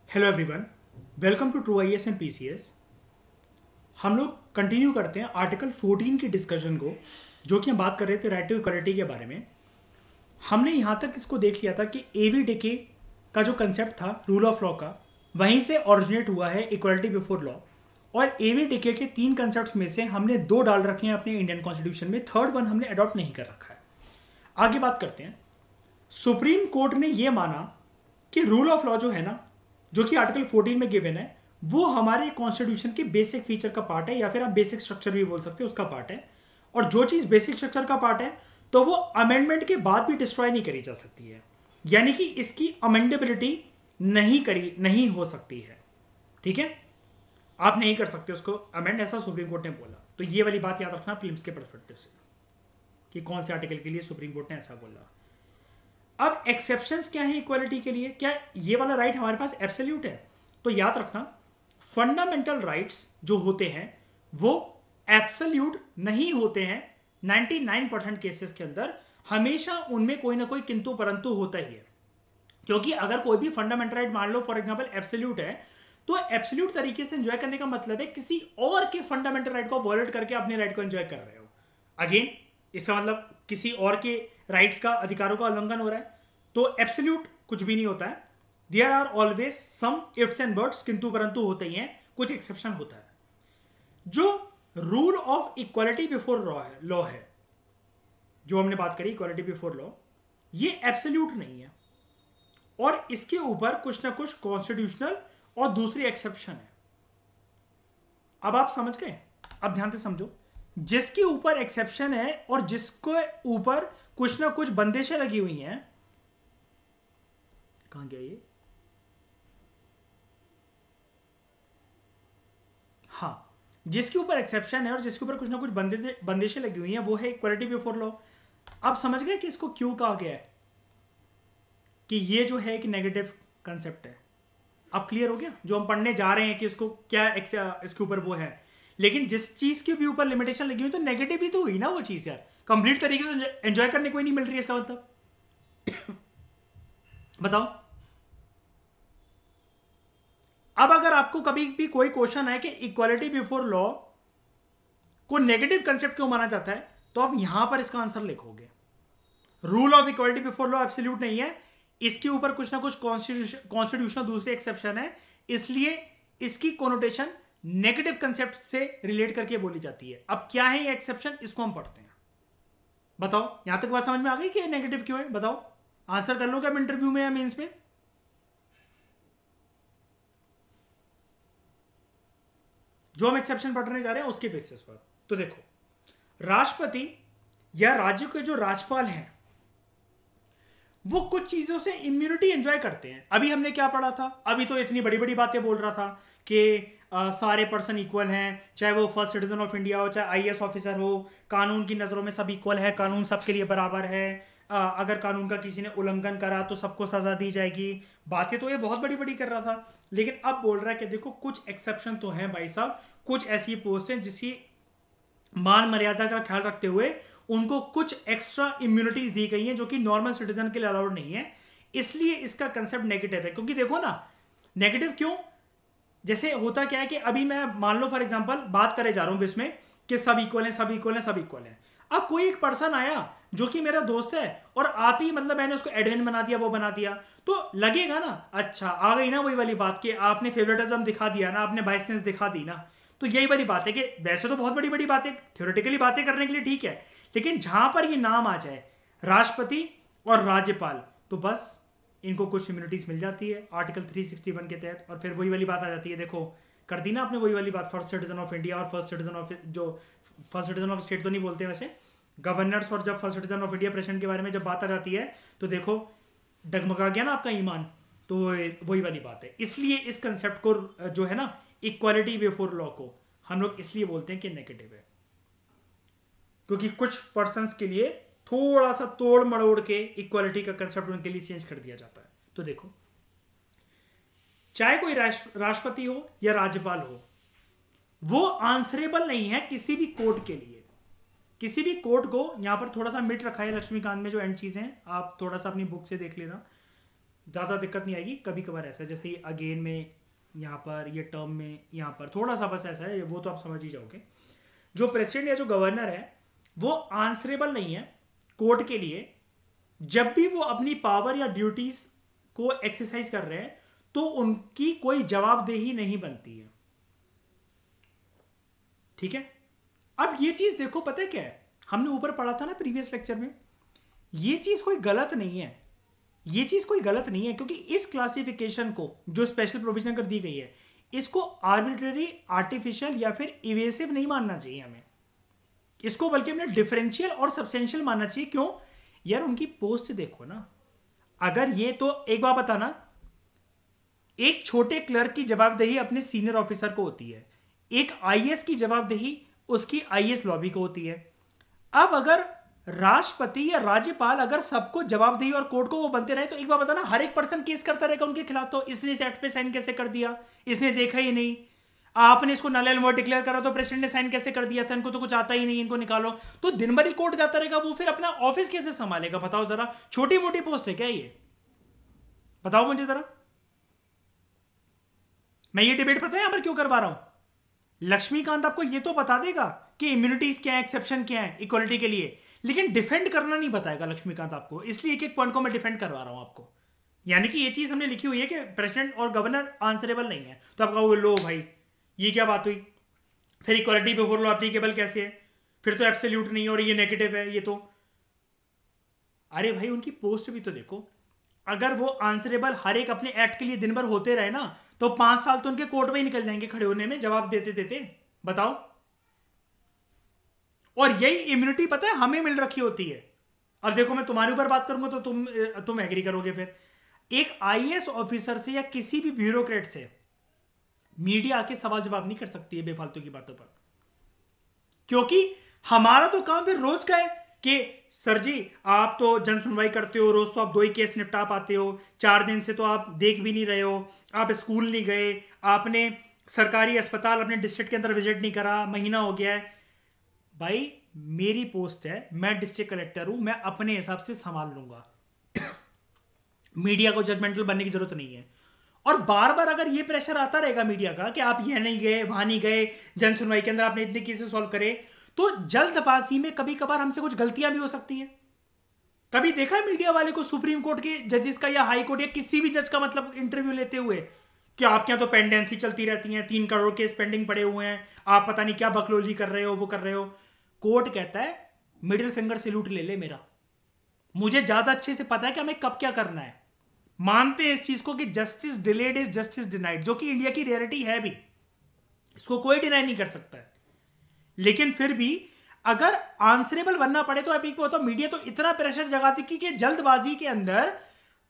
Hello everyone, welcome to True IAS and PCS. हम लोग continue करते हैं आर्टिकल 14 की डिस्कशन को, जो कि हम बात कर रहे थे राइट टू इक्वालिटी के बारे में। हमने यहाँ तक इसको देख लिया था कि एवी डिके का जो कंसेप्ट था रूल ऑफ लॉ का, वहीं से ऑरिजिनेट हुआ है इक्वालिटी बिफोर लॉ। और एवी डिके के 3 कंसेप्ट में से हमने 2 डाल रखे हैं अपने इंडियन कॉन्स्टिट्यूशन में, थर्ड वन हमने अडॉप्ट नहीं कर रखा है। आगे बात करते हैं। सुप्रीम कोर्ट ने यह माना कि रूल ऑफ लॉ जो है ना, जो कि आर्टिकल 14 में गिवन है, वो हमारे कॉन्स्टिट्यूशन के बेसिक फीचर का पार्ट है, या फिर आप बेसिक स्ट्रक्चर भी बोल सकते हो, उसका पार्ट है। और जो चीज़ बेसिक स्ट्रक्चर का पार्ट है तो वो अमेंडमेंट के बाद भी डिस्ट्रॉय नहीं करी जा सकती है, यानी कि इसकी अमेंडेबिलिटी नहीं हो सकती है। ठीक है, आप नहीं कर सकते उसको अमेंड, ऐसा सुप्रीम कोर्ट ने बोला। तो ये वाली बात याद रखना फिल्म्स के परस्पेक्टिव से कि कौन से आर्टिकल के लिए सुप्रीम कोर्ट ने ऐसा बोला। अब एक्सेप्शंस क्या है इक्वालिटी के लिए? क्या ये वाला राइट हमारे पास एब्सोल्यूट है? तो याद रखना, फंडामेंटल राइट्स जो होते हैं वो एब्सोल्यूट नहीं होते हैं। 99% केसेस के अंदर हमेशा उनमें कोई ना कोई किंतु परंतु होता ही है। क्योंकि अगर कोई भी फंडामेंटल राइट मान लो फॉर एग्जांपल एब्सोल्यूट है, तो एब्सोल्यूट तरीके से एंजॉय करने का मतलब है किसी और के फंडामेंटल राइट को वॉयलेट करके अपने राइट को एंजॉय कर रहे हो। अगेन इसका मतलब किसी और के राइट्स का, अधिकारों का उल्लंघन हो रहा है। तो एब्सोल्यूट कुछ भी नहीं होता है। There are always some ifs and buts, किंतु परंतु होते ही हैं, कुछ एक्सेप्शन होता है। जो rule of equality before law है, जो हमने बात करी इक्वालिटी बिफोर लॉ, ये एब्सोल्यूट नहीं है और इसके ऊपर कुछ ना कुछ कॉन्स्टिट्यूशनल और दूसरी एक्सेप्शन है। अब आप समझ गए? अब ध्यान से समझो। जिसके ऊपर एक्सेप्शन है और जिसके ऊपर कुछ ना कुछ बंदिशें लगी हुई हैं, कहां गया ये? हाँ, जिसके ऊपर एक्सेप्शन है और जिसके ऊपर कुछ ना कुछ बंदिशें लगी हुई हैं, वो है इक्वालिटी बिफोर लॉ। आप समझ गए कि इसको क्यों कहा गया है, कि ये जो है एक नेगेटिव कंसेप्ट है। अब क्लियर हो गया जो हम पढ़ने जा रहे हैं कि इसको क्या इसके ऊपर वो है। लेकिन जिस चीज के भी ऊपर लिमिटेशन लगी हुई तो नेगेटिव ही तो हुई ना वो चीज यार। कंप्लीट तरीके से एंजॉय करने को ही नहीं मिल रही है, इसका मतलब बताओ। अब अगर आपको कभी भी कोई क्वेश्चन है कि इक्वालिटी बिफोर लॉ को नेगेटिव कंसेप्ट क्यों माना जाता है, तो आप यहां पर इसका आंसर लिखोगे। Rule of equality before law absolute नहीं है, इसके ऊपर कुछ ना कुछ कॉन्स्टिट्यूशनल दूसरे एक्सेप्शन है, इसलिए इसकी कोनोटेशन नेगेटिव कंसेप्ट से रिलेट करके बोली जाती है। अब क्या है ये एक्सेप्शन, इसको हम पढ़ते हैं। बताओ, यहां तक बात समझ में आ गई कि नेगेटिव क्यों है? बताओ, आंसर कर लोगे आप इंटरव्यू में या मेंस में? जो हम एक्सेप्शन पढ़ने जा रहे हैं उसके बेसिस पर। तो देखो, राष्ट्रपति या राज्य के जो राज्यपाल हैं वो कुछ चीजों से इम्यूनिटी एंजॉय करते हैं। अभी हमने क्या पढ़ा था? अभी तो इतनी बड़ी बड़ी बातें बोल रहा था कि सारे पर्सन इक्वल हैं, चाहे वो फर्स्ट सिटीजन ऑफ इंडिया हो, चाहे आईएएस ऑफिसर हो, कानून की नज़रों में सब इक्वल है, कानून सबके लिए बराबर है, अगर कानून का किसी ने उल्लंघन करा तो सबको सजा दी जाएगी। बातें तो ये बहुत बड़ी बड़ी कर रहा था, लेकिन अब बोल रहा है कि देखो कुछ एक्सेप्शन तो हैं भाई साहब, कुछ ऐसी पोस्ट हैं जिसकी मान मर्यादा का ख्याल रखते हुए उनको कुछ एक्स्ट्रा इम्यूनिटीज दी गई हैं जो कि नॉर्मल सिटीजन के लिए अलाउड नहीं है। इसलिए इसका कंसेप्ट नेगेटिव है। क्योंकि देखो ना, नेगेटिव क्यों? जैसे होता क्या है कि अभी मैं मान लो फॉर एग्जांपल बात करे जा रहा हूं इसमें कि सब इक्वल हैं, सब इक्वल हैं, सब इक्वल हैं। अब कोई एक पर्सन आया जो कि मेरा दोस्त है और आते ही मतलब मैंने उसको एडमिन बना दिया, वो बना दिया, तो लगेगा ना, अच्छा आ गई ना वही वाली बात कि आपने फेवरेटिज्म दिखा दिया ना, आपने बायसनेस दिखा दी ना। तो यही वाली बात है कि वैसे तो बहुत बड़ी बड़ी बातें, थ्योरेटिकली बातें करने के लिए ठीक है, लेकिन जहां पर ये नाम आ जाए राष्ट्रपति और राज्यपाल, तो बस इनको कुछ इम्यूनिटीज मिल जाती है आर्टिकल 361 के तहत। और फिर वही वाली बात आ जाती है, देखो कर दी ना आपने वही वाली बात, फर्स्ट सिटीजन ऑफ इंडिया और फर्स्ट सिटीजन ऑफ स्टेट तो नहीं बोलते वैसे, गवर्नर्स, और जब first citizen of India president के बारे में जब बात आ जाती है तो देखो डगमगा गया ना आपका ईमान। तो वही वाली बात है। इसलिए इस कंसेप्ट को जो है ना इक्वालिटी बिफोर लॉ को हम लोग इसलिए बोलते हैं कि नेगेटिव है, क्योंकि कुछ पर्संस के लिए थोड़ा सा तोड़ मड़ोड़ के इक्वालिटी का कंसेप्ट उनके लिए चेंज कर दिया जाता है। तो देखो, चाहे कोई राष्ट्रपति हो या राज्यपाल हो, वो आंसरेबल नहीं है किसी भी कोर्ट के लिए। किसी भी कोर्ट को, यहां पर थोड़ा सा मिट रखा है लक्ष्मीकांत में जो एंड चीजें, आप थोड़ा सा अपनी बुक से देख लेना। ज़्यादा दिक्कत नहीं आएगी। कभी कभार ऐसा है जैसे ये अगेन में यहाँ पर, ये टर्म में यहाँ पर थोड़ा सा बस ऐसा है, वो तो आप समझ ही जाओगे। जो प्रेसिडेंट या जो गवर्नर है वो आंसरेबल नहीं है कोर्ट के लिए। जब भी वो अपनी पावर या ड्यूटीज को एक्सरसाइज कर रहे हैं तो उनकी कोई जवाबदेही नहीं बनती है, ठीक है। अब ये चीज देखो, पता है क्या है, हमने ऊपर पढ़ा था ना प्रीवियस लेक्चर में, ये चीज कोई गलत नहीं है, ये चीज कोई गलत नहीं है, क्योंकि इस क्लासिफिकेशन को जो स्पेशल प्रोविजन कर दी गई है, इसको आर्बिट्रेरी, आर्टिफिशियल या फिर इवेसिव नहीं मानना चाहिए हमें। इसको बल्कि हमने डिफरेंशियल और सब्सटेंशियल मानना चाहिए। क्यों यार, उनकी पोस्ट देखो ना। अगर ये तो एक बात बताना, एक छोटे क्लर्क की जवाबदेही अपने सीनियर ऑफिसर को होती है, एक आईएएस की जवाबदेही उसकी आईएएस लॉबी को होती है। अब अगर राष्ट्रपति या राज्यपाल अगर सबको जवाबदेही और कोर्ट को वो बनते रहे तो एक बार बताना, हर एक पर्सन केस करता रहेगा उनके खिलाफ। तो इसने इस एक्ट पे साइन कैसे कर दिया, इसने देखा ही नहीं, आपने इसको नल एंड वॉइड डिक्लेयर करा तो प्रेसिडेंट ने साइन कैसे कर दिया था, इनको तो कुछ आता ही नहीं, इनको निकालो। तो दिन भर ही कोर्ट जाता रहेगा, वो फिर अपना ऑफिस कैसे संभालेगा बताओ जरा। छोटी मोटी पोस्ट है क्या ये, बताओ मुझे जरा। मैं ये डिबेट पता है यहां पर क्यों करवा रहा हूं, लक्ष्मीकांत आपको ये तो बता देगा कि इम्यूनिटीज क्या है, एक्सेप्शन क्या है इक्वालिटी के लिए, लेकिन डिफेंड करना नहीं बताएगा लक्ष्मीकांत आपको। इसलिए एक एक पॉइंट को मैं डिफेंड करवा रहा हूं आपको। यानी कि ये चीज हमने लिखी हुई है कि प्रेसिडेंट और गवर्नर आंसरेबल नहीं है, तो आप कहोगे लो भाई ये क्या बात हुई, फिर इक्वालिटी बिफोर लॉ एप्लीकेबल कैसे है, फिर तो एब्सोल्यूट नहीं है और ये नेगेटिव है ये तो। अरे भाई उनकी पोस्ट भी तो देखो, अगर वो आंसरेबल हर एक अपने एक्ट के लिए दिन भर होते रहे ना तो 5 साल तो उनके कोर्ट में ही निकल जाएंगे खड़े होने में, जवाब देते देते, बताओ। और यही इम्यूनिटी पता है हमें मिल रखी होती है। अब देखो मैं तुम्हारे ऊपर बात करूंगा तो तुम एग्री करोगे। फिर एक आईएएस ऑफिसर से या किसी भी ब्यूरोक्रेट से मीडिया आके सवाल जवाब नहीं कर सकती है बेफालतू की बातों पर, क्योंकि हमारा तो काम फिर रोज का है कि सर जी आप तो जन सुनवाई करते हो, रोज तो आप 2 ही केस निपटा पाते हो, 4 दिन से तो आप देख भी नहीं रहे हो, आप स्कूल नहीं गए, आपने सरकारी अस्पताल अपने डिस्ट्रिक्ट के अंदर विजिट नहीं करा, महीना हो गया है। भाई मेरी पोस्ट है, मैं डिस्ट्रिक्ट कलेक्टर हूं, मैं अपने हिसाब से संभाल लूंगा, मीडिया को जजमेंटल बनने की जरूरत नहीं है। और बार बार अगर ये प्रेशर आता रहेगा मीडिया का कि आप यह नहीं गए, वहां नहीं गए, जन सुनवाई के अंदर आपने इतने केसेस सॉल्व करे, तो जल्दबाजी में कभी कभार हमसे कुछ गलतियां भी हो सकती हैं। कभी देखा है मीडिया वाले को सुप्रीम कोर्ट के जजेस का या हाई कोर्ट या किसी भी जज का मतलब इंटरव्यू लेते हुए कि आपके यहाँ तो पेंडेंसी चलती रहती है, 3 करोड़ केस पेंडिंग पड़े हुए हैं, आप पता नहीं क्या बकलोजी कर रहे हो, वो कर रहे हो। कोर्ट कहता है मिडिल फिंगर सैल्यूट ले ले मेरा, मुझे ज्यादा अच्छे से पता है कि हमें कब क्या करना है। मानते हैं इस चीज को कि justice delayed is justice denied, जो कि इंडिया की रियलिटी है भी, इसको कोई डिनाई नहीं कर सकता है। लेकिन फिर भी अगर आंसरेबल बनना पड़े तो आप एक बताओ, मीडिया तो इतना प्रेशर जगाती कि जल्दबाजी के अंदर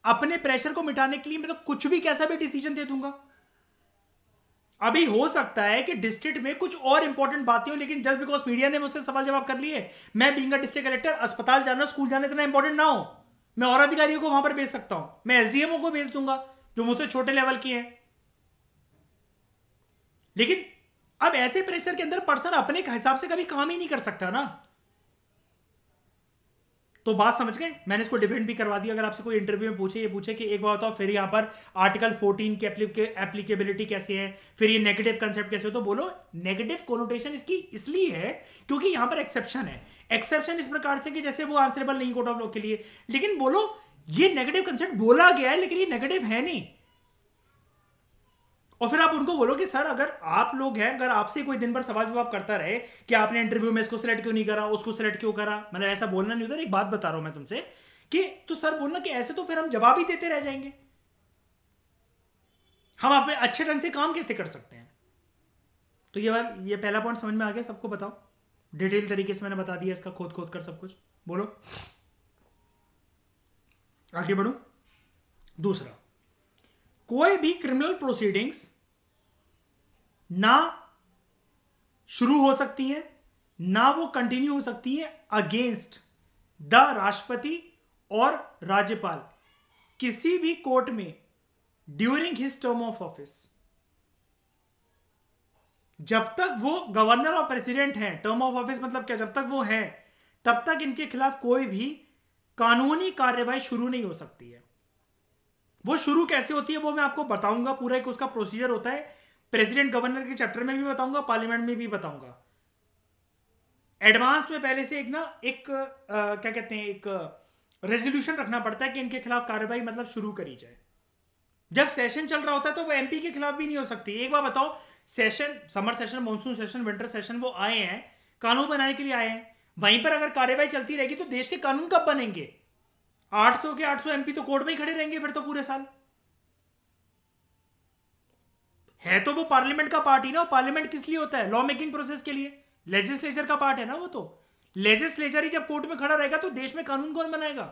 अपने प्रेशर को मिटाने के लिए मैं तो कुछ भी कैसा भी डिसीजन दे दूंगा। अभी हो सकता है कि डिस्ट्रिक्ट में कुछ और इंपॉर्टेंट बातें हो, लेकिन जस्ट बिकॉज मीडिया ने मुझसे सवाल जवाब कर लिए, मैं बीइंग अ डिस्ट्रिक्ट कलेक्टर अस्पताल जाना, स्कूल जाना इतना इंपॉर्टेंट ना हो, मैं और अधिकारियों को वहां पर भेज सकता हूं, मैं एसडीएमओ को भेज दूंगा जो मुझसे छोटे लेवल की है। लेकिन अब ऐसे प्रेशर के अंदर पर्सन अपने हिसाब से कभी काम ही नहीं कर सकता ना। तो बात समझ गए, मैंने इसको डिफेंड भी करवा दिया। अगर आपसे कोई इंटरव्यू में पूछे, ये पूछे कि एक बात बताओ फिर यहाँ पर आर्टिकल 14 की एप्लीकेबिलिटी कैसे है, फिर ये नेगेटिव कंसेप्ट कैसे हो, तो बोलो नेगेटिव कोनोटेशन इसकी इसलिए है क्योंकि यहां पर एक्सेप्शन है। एक्सेप्शन इस प्रकार से कि जैसे वो आंसरेबल नहीं कोर्ट ऑफ लॉ के लिए, लेकिन बोलो ये नेगेटिव कंसेप्ट बोला गया है लेकिन ये नेगेटिव है नहीं। और फिर आप उनको बोलो कि सर अगर आप लोग हैं, अगर आपसे कोई दिन भर सवाल जवाब करता रहे कि आपने इंटरव्यू में इसको सिलेक्ट क्यों नहीं करा, उसको सिलेक्ट क्यों करा, मतलब ऐसा बोलना नहीं होता। एक बात बता रहा हूं मैं तुमसे कि तो सर बोलना कि ऐसे तो फिर हम जवाब ही देते रह जाएंगे, हम अपने अच्छे ढंग से काम कैसे कर सकते हैं। तो ये पहला पॉइंट समझ में आ गया सबको, बताओ डिटेल तरीके से मैंने बता दिया इसका, खोद खोद कर सब कुछ। बोलो आगे बढ़ू। दूसरा, कोई भी क्रिमिनल प्रोसीडिंग्स ना शुरू हो सकती है ना वो कंटिन्यू हो सकती है अगेंस्ट द राष्ट्रपति और राज्यपाल किसी भी कोर्ट में during his term of office. जब तक वो गवर्नर और प्रेसिडेंट हैं, टर्म ऑफ ऑफिस मतलब क्या, जब तक वो हैं तब तक इनके खिलाफ कोई भी कानूनी कार्रवाई शुरू नहीं हो सकती है। वो शुरू कैसे होती है वो मैं आपको बताऊंगा, पूरा एक उसका प्रोसीजर होता है, प्रेसिडेंट गवर्नर के चैप्टर में भी बताऊंगा, पार्लियामेंट में भी बताऊंगा। एडवांस में पहले से क्या कहते हैं, एक रेजोल्यूशन रखना पड़ता है कि इनके खिलाफ कार्रवाई मतलब शुरू करी जाए। जब सेशन चल रहा होता है तो वो एमपी के खिलाफ भी नहीं हो सकती। एक बार बताओ, session, summer session, monsoon session, winter session, वो आए हैं कानून बनाने के लिए आए हैं, वहीं पर अगर कार्रवाई चलती रहेगी तो देश के कानून कब बनेंगे? 800 के 800 एमपी तो कोर्ट में ही खड़े रहेंगे फिर तो पूरे साल। है तो वो पार्लियामेंट का पार्ट ही ना। पार्लियामेंट किस लिए होता है? लॉ मेकिंग प्रोसेस के लिए। लेजिस्लेचर का पार्ट है ना वो तो। लेजिस्लेचर ही जब कोर्ट में खड़ा रहेगा तो देश में कानून कौन बनाएगा?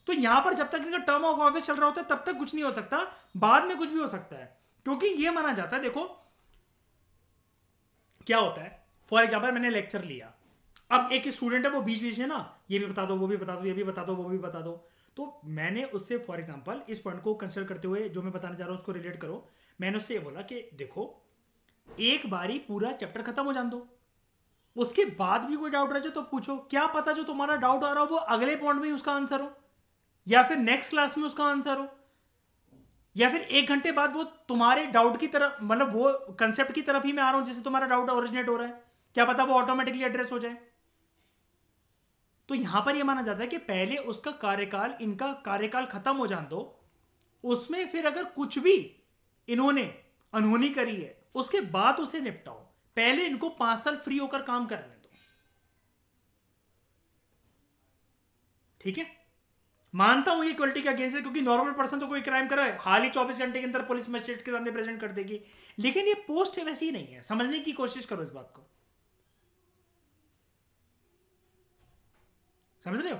तो यहां पर जब तक इनका टर्म ऑफ ऑफिस चल रहा होता है तब तक कुछ नहीं हो सकता, बाद में कुछ भी हो सकता है, क्योंकि यह माना जाता है, देखो क्या होता है, फॉर एग्जाम्पल मैंने लेक्चर लिया, अब एक स्टूडेंट है वो बीच बीच में ना ये भी बता दो, वो भी बता दो, ये भी बता दो, वो भी बता दो, तो मैंने उससे फॉर एग्जाम्पल इस पॉइंट को कंसिडर करते हुए जो मैं बताने जा रहा हूं उसको रिलेट करो। मैंने उससे ये बोला कि देखो, एक बारी पूरा चैप्टर खत्म हो जाने दो, उसके बाद भी कोई डाउट रह जाए तो पूछो। क्या पता जो तुम्हारा डाउट आ रहा हो वो अगले पॉइंट में ही उसका आंसर हो, या फिर नेक्स्ट क्लास में उसका आंसर हो, या फिर 1 घंटे बाद वो तुम्हारे डाउट की तरफ, मतलब वो कंसेप्ट की तरफ ही मैं आ रहा हूं जिससे तुम्हारा डाउट ओरिजिनेट हो रहा है, क्या पता वो ऑटोमेटिकली एड्रेस हो जाए। तो यहां पर यह माना जाता है कि पहले उसका कार्यकाल, इनका कार्यकाल खत्म हो जाने दो, उसमें फिर अगर कुछ भी इन्होंने अनहोनी करी है उसके बाद उसे निपटाओ, पहले इनको 5 साल फ्री होकर काम करने दो। ठीक है, मानता हूं ये इक्वलिटी के अगेंस्ट है, क्योंकि नॉर्मल पर्सन तो कोई क्राइम करा है हाल ही 24 घंटे के अंदर पुलिस मजिस्ट्रेट के सामने प्रेजेंट कर देगी, लेकिन ये पोस्ट वैसी नहीं है। समझने की कोशिश करो इस बात को, समझ रहे हो?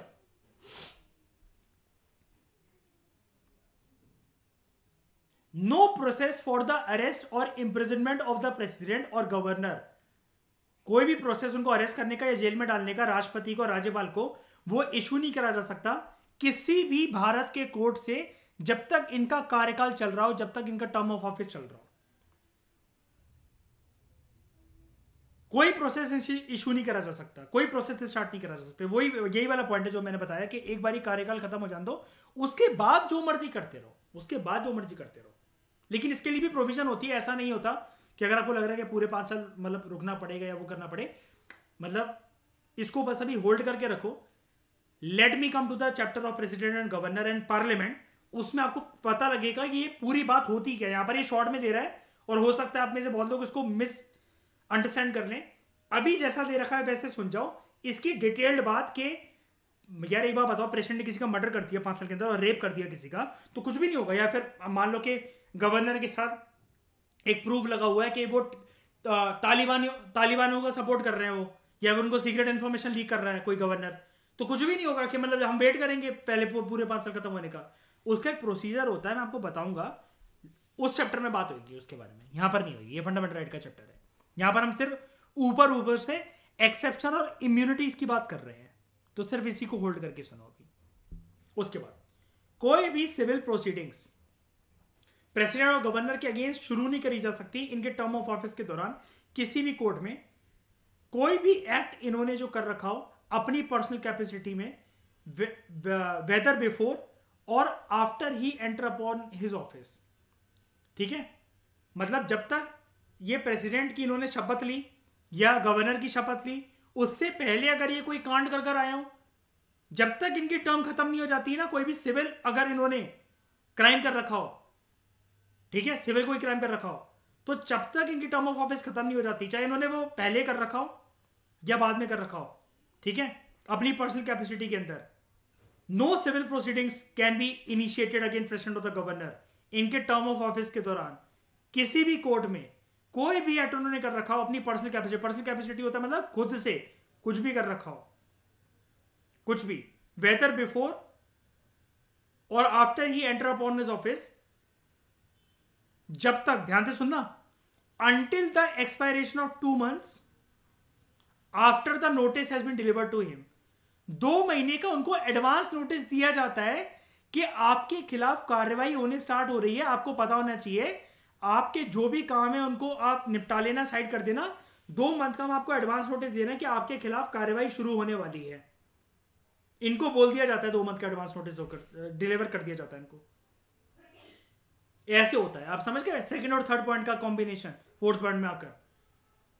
No process for the arrest और इंप्रिजनमेंट ऑफ द प्रेसिडेंट और गवर्नर। कोई भी प्रोसेस उनको अरेस्ट करने का या जेल में डालने का राष्ट्रपति को और राज्यपाल को वो इशू नहीं करा जा सकता किसी भी भारत के कोर्ट से, जब तक इनका कार्यकाल चल रहा हो, जब तक इनका टर्म ऑफ ऑफिस चल रहा हो। कोई प्रोसेस इशू नहीं करा जा सकता, कोई प्रोसेस स्टार्ट नहीं करा जा सकता। वही यही वाला पॉइंट है जो मैंने बताया कि एक बारी कार्यकाल खत्म हो जाने दो, उसके बाद जो मर्जी करते रहो, उसके बाद जो मर्जी करते रहो। लेकिन इसके लिए भी प्रोविजन होती है, ऐसा नहीं होता कि अगर आपको लग रहा है कि पूरे 5 साल मतलब रुकना पड़ेगा या वो करना पड़े, मतलब इसको बस अभी होल्ड करके रखो। Let me come to the chapter of president and governor and parliament, उसमें आपको पता लगेगा कि ये पूरी बात होती क्या है। यहां पर ये शॉर्ट में दे रहा है और हो सकता है आप में से बहुत लोग इसको मिस अंडरस्टैंड कर लें। अभी जैसा दे रखा है वैसे सुन जाओ, इसकी डिटेल्ड बात के यार एक बार बताओ, प्रेसिडेंट ने किसी का मर्डर कर दिया 5 साल के अंदर और रेप कर दिया किसी का, तो कुछ भी नहीं होगा। या फिर मान लो कि गवर्नर के साथ एक प्रूफ लगा हुआ है कि वो तालिबानियों का सपोर्ट कर रहे हैं वो, या फिर उनको सीक्रेट इन्फॉर्मेशन लीक कर रहा है कोई गवर्नर, तो कुछ भी नहीं होगा कि मतलब हम वेट करेंगे पहले पूरे 5 साल खत्म होने का। उसका एक प्रोसीजर होता है, मैं आपको बताऊंगा, उस चैप्टर में बात होगी उसके बारे में, यहां पर नहीं होगी। ये फंडामेंटल राइट का चैप्टर है, यहां पर हम सिर्फ ऊपर से एक्सेप्शन और इम्यूनिटीज की बात कर रहे हैं, तो सिर्फ इसी को होल्ड करके सुनो अभी। उसके बाद कोई भी सिविल प्रोसीडिंग्स प्रेसिडेंट और गवर्नर के अगेंस्ट शुरू नहीं करी जा सकती इनके टर्म ऑफ ऑफिस के दौरान किसी भी कोर्ट में। कोई भी एक्ट इन्होंने जो कर रखा हो अपनी पर्सनल कैपेसिटी में, वेदर बिफोर और after he enter upon his office. ठीक है, मतलब जब तक ये प्रेसिडेंट की इन्होंने शपथ ली या गवर्नर की शपथ ली, उससे पहले अगर ये कोई कांड कर कर आया हो, जब तक इनकी टर्म खत्म नहीं हो जाती ना, कोई भी सिविल अगर इन्होंने क्राइम कर रखा हो, ठीक है, सिविल कोई क्राइम कर रखा हो, तो जब तक इनकी टर्म ऑफ ऑफिस खत्म नहीं हो जाती, चाहे इन्होंने वो पहले कर रखा हो या बाद में कर रखा हो, ठीक है, अपनी पर्सनल कैपेसिटी के अंदर, no civil proceedings can be initiated against president of the governor इनके टर्म ऑफ ऑफिस के दौरान किसी भी कोर्ट में। कोई भी एक्ट उन्होंने कर रखा हो अपनी पर्सनल कैपेसिटी, पर्सनल कैपेसिटी होता है मतलब खुद से कुछ भी कर रखा हो, कुछ भी, वेदर बिफोर और after he enter upon his office, जब तक, ध्यान से सुनना, until the expiration of 2 months after the notice has been delivered to him. 2 महीने का उनको एडवांस नोटिस दिया जाता है कि आपके खिलाफ कार्रवाई होने स्टार्ट हो रही है, आपको पता होना चाहिए, आपके जो भी काम है उनको आप निपटा लेना, साइड कर देना। 2 मंथ का हम आपको एडवांस नोटिस दे रहे हैं कि आपके खिलाफ कार्रवाई शुरू होने वाली है। इनको बोल दिया जाता है 2 मंथ का एडवांस नोटिस होकर डिलीवर कर दिया जाता है इनको। ऐसे होता है, आप समझ गए सेकंड और थर्ड पॉइंट का कॉम्बिनेशन फोर्थ पॉइंट में आकर,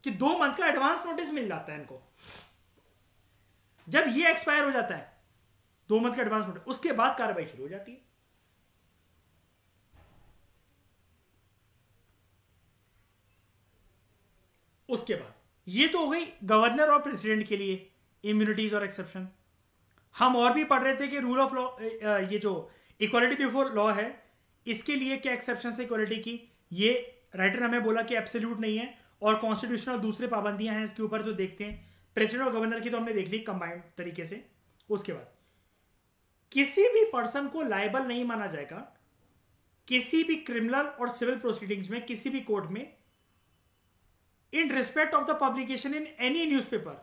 कि 2 मंथ का एडवांस नोटिस मिल जाता है इनको। जब ये एक्सपायर हो जाता है 2 मंथ का एडवांस नोटिस, उसके बाद कार्रवाई शुरू हो जाती है। उसके बाद ये तो हो गई गवर्नर और प्रेसिडेंट के लिए इम्यूनिटीज और एक्सेप्शन। हम और भी पढ़ रहे थे कि रूल ऑफ लॉ, ये जो इक्वालिटी बिफोर लॉ है, इसके लिए क्या एक्सेप्शन है इक्वालिटी की, ये राइटर हमें बोला कि एब्सोल्यूट नहीं है, और कॉन्स्टिट्यूशनल दूसरे पाबंदियां हैं इसके ऊपर, तो देखते हैं। प्रेसिडेंट और गवर्नर की तो हमने देख ली कंबाइंड तरीके से। उसके बाद किसी भी पर्सन को लायबल नहीं माना जाएगा किसी भी क्रिमिनल और सिविल प्रोसीडिंग्स में, किसी भी कोर्ट में, in respect of the publication in any newspaper.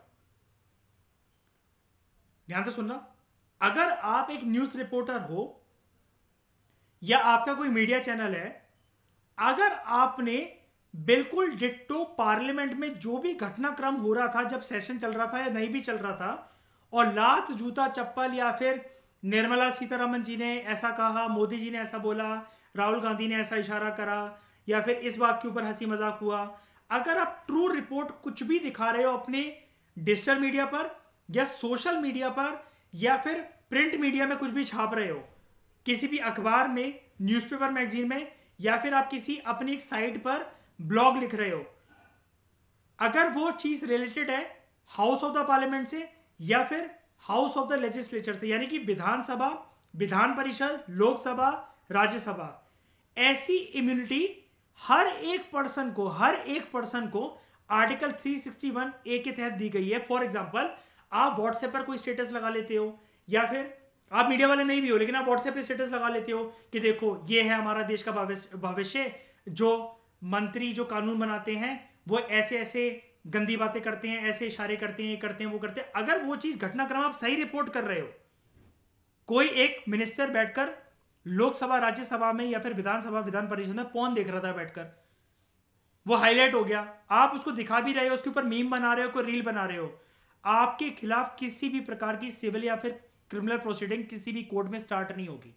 ध्यान से सुनना, अगर आप एक न्यूज रिपोर्टर हो या आपका कोई मीडिया चैनल है, अगर आपने बिल्कुल डिट्टो पार्लियामेंट में जो भी घटनाक्रम हो रहा था, जब सेशन चल रहा था या नहीं भी चल रहा था, और लात जूता चप्पल, या फिर निर्मला सीतारमन जी ने ऐसा कहा, मोदी जी ने ऐसा बोला, राहुल गांधी ने ऐसा इशारा करा, या फिर इस बात के ऊपर हंसी मजाक हुआ, अगर आप ट्रू रिपोर्ट कुछ भी दिखा रहे हो अपने डिजिटल मीडिया पर या सोशल मीडिया पर या फिर प्रिंट मीडिया में कुछ भी छाप रहे हो, किसी भी अखबार में, न्यूज़पेपर, मैगजीन में, या फिर आप किसी अपनी एक साइट पर ब्लॉग लिख रहे हो, अगर वो चीज रिलेटेड है हाउस ऑफ द पार्लियामेंट से या फिर हाउस ऑफ द लेजिस्लेचर से, यानी कि विधानसभा, विधान परिषद, लोकसभा, राज्यसभा, ऐसी इम्यूनिटी हर एक पर्सन को आर्टिकल 361 ए के तहत दी गई है। फॉर एग्जांपल, आप व्हाट्सएप पर कोई स्टेटस लगा लेते हो, या फिर आप मीडिया वाले नहीं भी हो लेकिन आप व्हाट्सएप पे स्टेटस लगा लेते हो कि देखो ये है हमारा देश का भविष्य, जो मंत्री जो कानून बनाते हैं वो ऐसे ऐसे गंदी बातें करते हैं, ऐसे इशारे करते हैं, ये करते हैं, वो करते हैं। अगर वो चीज घटनाक्रम आप सही रिपोर्ट कर रहे हो, कोई एक मिनिस्टर बैठकर लोकसभा, राज्यसभा में या फिर विधानसभा, विधान परिषद में पौन देख रहा था बैठकर, वो हाईलाइट हो गया, आप उसको दिखा भी रहे हो, उसके ऊपर मीम बना रहे हो, कोई रील बना रहे हो, आपके खिलाफ किसी भी प्रकार की सिविल या फिर क्रिमिनल प्रोसीडिंग किसी भी कोर्ट में स्टार्ट नहीं होगी,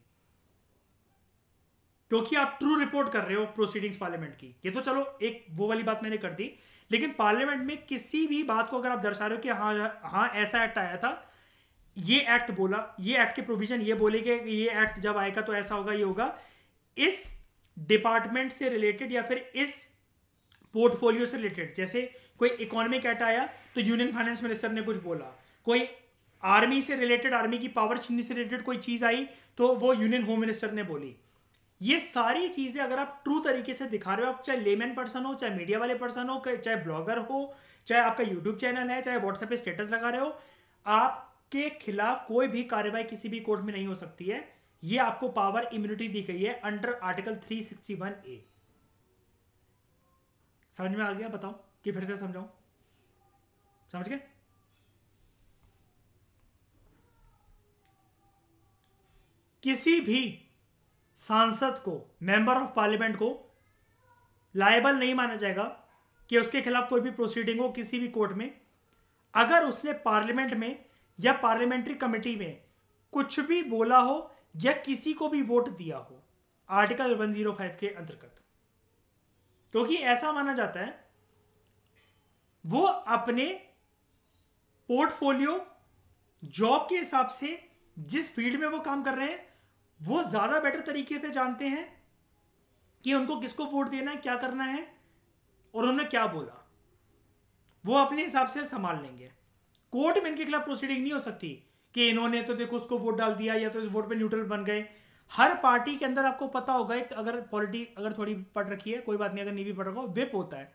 क्योंकि आप ट्रू रिपोर्ट कर रहे हो प्रोसीडिंग्स पार्लियामेंट की। ये तो चलो एक वो वाली बात मैंने कर दी, लेकिन पार्लियामेंट में किसी भी बात को अगर आप दर्शा रहे हो कि हाँ ऐसा एक्ट आया था, ये एक्ट बोला, ये एक्ट के प्रोविजन ये बोले कि ये एक्ट जब आएगा तो ऐसा होगा, ये होगा, इस डिपार्टमेंट से रिलेटेड या फिर इस पोर्टफोलियो से रिलेटेड, जैसे कोई इकोनॉमिक एक्ट आया तो यूनियन फाइनेंस मिनिस्टर ने कुछ बोला, कोई आर्मी से रिलेटेड, आर्मी की पावर छीनने से रिलेटेड कोई चीज आई तो वो यूनियन होम मिनिस्टर ने बोली। ये सारी चीजें अगर आप ट्रू तरीके से दिखा रहे हो, आप चाहे लेमैन पर्सन हो, चाहे मीडिया वाले पर्सन हो, चाहे ब्लॉगर हो, चाहे आपका यूट्यूब चैनल है, चाहे व्हाट्सएप पे स्टेटस लगा रहे हो, आपके खिलाफ कोई भी कार्रवाई किसी भी कोर्ट में नहीं हो सकती है। ये आपको पावर इम्यूनिटी दी गई है अंडर आर्टिकल 361A। समझ में आ गया? बताओ कि फिर से समझाऊं? समझ गए? किसी भी सांसद को, मेंबर ऑफ पार्लियामेंट को लायबल नहीं माना जाएगा कि उसके खिलाफ कोई भी प्रोसीडिंग हो किसी भी कोर्ट में, अगर उसने पार्लियामेंट में या पार्लियामेंट्री कमेटी में कुछ भी बोला हो या किसी को भी वोट दिया हो, आर्टिकल 105 के अंतर्गत। क्योंकि ऐसा माना जाता है वो अपने पोर्टफोलियो, जॉब के हिसाब से जिस फील्ड में वो काम कर रहे हैं, वो ज्यादा बेटर तरीके से जानते हैं कि उनको किसको वोट देना है, क्या करना है और उन्होंने क्या बोला, वो अपने हिसाब से संभाल लेंगे। कोर्ट में इनके खिलाफ प्रोसीडिंग नहीं हो सकती कि इन्होंने तो देखो उसको वोट डाल दिया या तो इस वोट पे न्यूट्रल बन गए। हर पार्टी के अंदर आपको पता होगा, एक अगर थोड़ी पढ़ रखी है, कोई बात नहीं, अगर नहीं भी पढ़ रखा हो, विप होता है।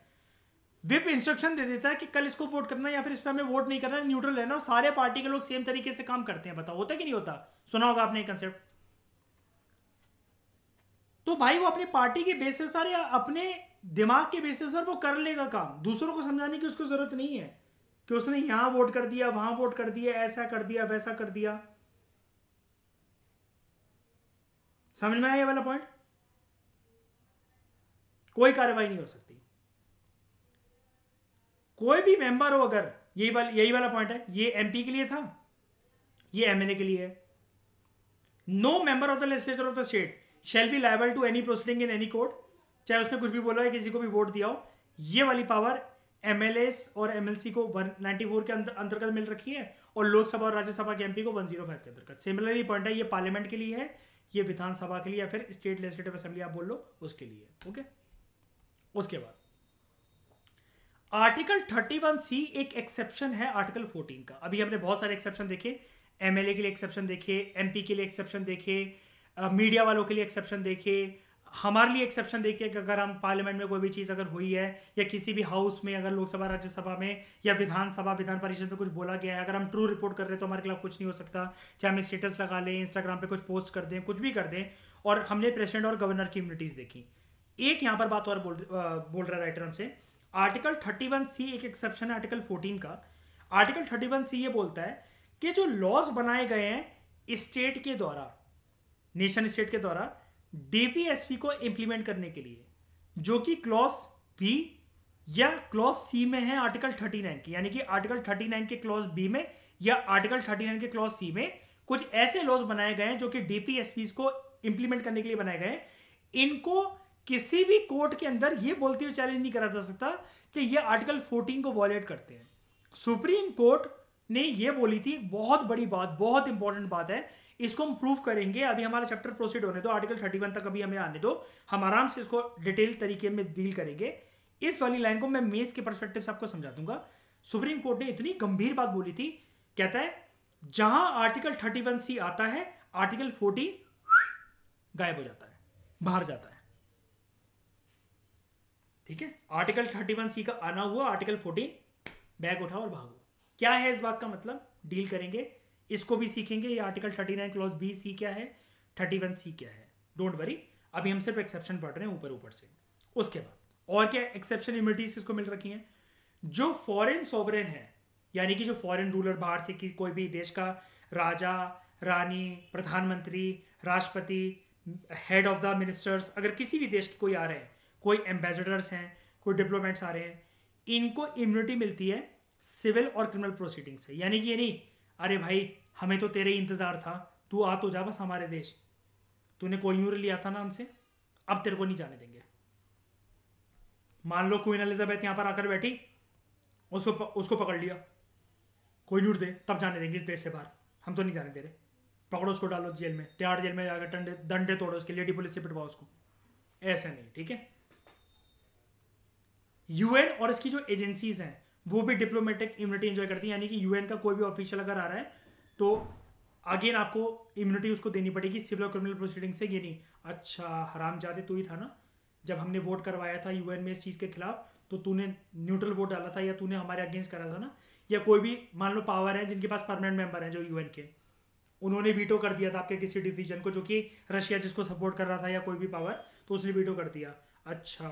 विप इंस्ट्रक्शन दे देता है कि कल इसको वोट करना या फिर इस पर हमें वोट नहीं करना, न्यूट्रल है ना। सारे पार्टी के लोग सेम तरीके से काम करते हैं। बताओ होता कि नहीं होता? सुना होगा आपने कंसेप्ट। तो भाई वो अपनी पार्टी के बेसिस पर या अपने दिमाग के बेसिस पर वो कर लेगा काम। दूसरों को समझाने की उसको जरूरत नहीं है कि उसने यहां वोट कर दिया, वहां वोट कर दिया, ऐसा कर दिया, वैसा कर दिया। समझ में आया ये वाला पॉइंट? कोई कार्रवाई नहीं हो सकती। कोई भी मेंबर हो, अगर यही वाला पॉइंट है, ये एमपी के लिए था, ये एमएलए के लिए है। No member of the legislature of the state shall be liable to any proceeding in any court, चाहे उसने कुछ भी बोला है, किसी को भी वोट दिया हो। ये वाली पावर एमएलएस और एमएलसी को 194 के अंतर्गत मिल रखी है और लोकसभा और राज्यसभा के एमपी को 105 के अंतर्गत। सिमिलरली पॉइंट है, ये पार्लियामेंट के लिए है, ये विधानसभा के लिए या फिर स्टेट लेजिस्लेटिव असेंबली आप बोल लो उसके लिए। ओके, उसके बाद आर्टिकल 31C एक एक्सेप्शन है आर्टिकल 14 का। अभी हमने बहुत सारे एक्सेप्शन देखे, एमएलए के लिए एक्सेप्शन देखे, एमपी के लिए एक्सेप्शन देखे, मीडिया वालों के लिए एक्सेप्शन देखे, हमारे लिए एक्सेप्शन देखे कि अगर हम पार्लियामेंट में कोई भी चीज़ अगर हुई है या किसी भी हाउस में अगर लोकसभा राज्यसभा में या विधानसभा विधान परिषद में कुछ बोला गया है, अगर हम ट्रू रिपोर्ट कर रहे हैं तो हमारे खिलाफ कुछ नहीं हो सकता, चाहे हम स्टेटस लगा लें, इंस्टाग्राम पे कुछ पोस्ट कर दें, कुछ भी कर दें। और हमने प्रेसिडेंट और गवर्नर की इम्यूनिटीज़ देखी। एक यहाँ पर बात और बोल रहा है राइटर हमसे, आर्टिकल 31C एक एक्सेप्शन है आर्टिकल 14 का। आर्टिकल 31C ये बोलता है कि जो लॉज बनाए गए हैं स्टेट के द्वारा, नेशन स्टेट के द्वारा डीपीएसपी को इंप्लीमेंट करने के लिए, जो कि क्लॉज बी या क्लॉज सी में है आर्टिकल 39 की, यानी कि आर्टिकल 39 के क्लॉज बी में या आर्टिकल 39 के क्लॉज सी में कुछ ऐसे लॉज बनाए गए हैं जो कि डीपीएसपी को इंप्लीमेंट करने के लिए बनाए गए हैं। इनको किसी भी कोर्ट के अंदर ये बोलते हुए चैलेंज नहीं करा जा सकता कि ये आर्टिकल 14 को वॉयलेट करते हैं। सुप्रीम कोर्ट ने ये बोली थी, बहुत बड़ी बात, बहुत इंपॉर्टेंट बात है, इसको हम प्रूव करेंगे। अभी हमारा चैप्टर प्रोसीड होने दो, आर्टिकल 31 तक अभी हमें आने दो, हम आराम से इसको डिटेल तरीके में डील करेंगे। इस वाली लाइन को मैं मेज के पर्सपेक्टिव से आपको समझा दूंगा। सुप्रीम कोर्ट ने इतनी गंभीर बात बोली थी, कहता है जहां आर्टिकल 31C आता है आर्टिकल 14 गायब हो जाता है, बाहर जाता है। ठीक है, आर्टिकल 31C का आना हुआ, आर्टिकल 14 बैग उठाओ और भागो। क्या है इस बात का मतलब, डील करेंगे, इसको भी सीखेंगे। ये आर्टिकल 39 क्लॉज बी सी क्या है, 31C क्या है, डोंट वरी। अभी हम सिर्फ एक्सेप्शन पढ़ रहे हैं ऊपर ऊपर से। उसके बाद और क्या एक्सेप्शन इम्यूनिटीज किसको मिल रखी हैं, जो फॉरेन सॉवरेन है, यानी कि जो फॉरेन रूलर बाहर से कोई भी देश का राजा, रानी, प्रधानमंत्री, राष्ट्रपति, हेड ऑफ द मिनिस्टर्स, अगर किसी भी देश के कोई आ रहे हैं, कोई एम्बेसडर्स हैं, कोई डिप्लोमेट्स आ रहे हैं, इनको इम्यूनिटी मिलती है सिविल और क्रिमिनल प्रोसीडिंग से। यानी कि ये नहीं, अरे भाई हमें तो तेरे इंतजार था, तू आ तो जा बस हमारे देश, तूने कोहिनूर लिया था ना हमसे, अब तेरे को नहीं जाने देंगे। मान लो क्वीन एलिजाबेथ यहां पर आकर बैठी, उसको पकड़ लिया, कोहिनूर दे तब जाने देंगे इस देश से बाहर, हम तो नहीं जाने दे रहे, पकड़ो उसको, डालो जेल में, तिहाड़ जेल में जाकर डंडे तोड़ो उसके, लेडी पुलिस से पिटवाओ उसको। ऐसा नहीं, ठीक है। यूएन और इसकी जो एजेंसीज हैं वो भी डिप्लोमेटिक इम्यूनिटी एंजॉय करती हैं, यानी कि यूएन का कोई भी ऑफिशियल अगर आ रहा है तो अगेन आपको इम्यूनिटी उसको देनी पड़ेगी सिविल और क्रिमिनल प्रोसीडिंग से। ये नहीं, अच्छा हरामजादे तू ही था ना जब हमने वोट करवाया था यूएन में इस चीज़ के खिलाफ, तो तूने न्यूट्रल वोट डाला था या तूने हमारे अगेंस्ट करा था ना। या कोई भी मान लो पावर है जिनके पास परमानेंट मेंबर है जो यूएन के, उन्होंने वीटो कर दिया था आपके किसी डिसीजन को, जो कि रशिया जिसको सपोर्ट कर रहा था या कोई भी पावर, तो उसने वीटो कर दिया। अच्छा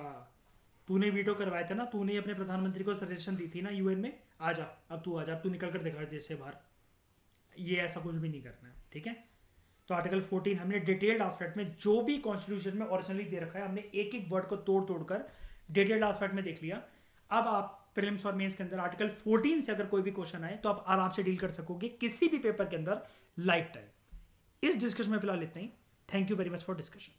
तूने वीटो करवाया था ना, तूने अपने प्रधानमंत्री को सजेशन दी थी ना यूएन में, आजा अब तू आजा, अब तू निकल कर दिखा देश से बाहर। ये ऐसा कुछ भी नहीं करना है, ठीक है। तो आर्टिकल 14 हमने डिटेल्ड एस्पेक्ट में जो भी कॉन्स्टिट्यूशन में ओरिजिनली दे रखा है, हमने एक एक वर्ड को तोड़ तोड़ कर डिटेल्ड एस्पेक्ट में देख लिया। अब आप प्रीलिम्स और मेंस के अंदर आर्टिकल 14 से अगर कोई भी क्वेश्चन आए तो आप आराम से डील कर सकोगे किसी भी पेपर के अंदर लाइफ टाइम। इस डिस्कशन में फिलहाल इतना ही। Thank you very much for discussion.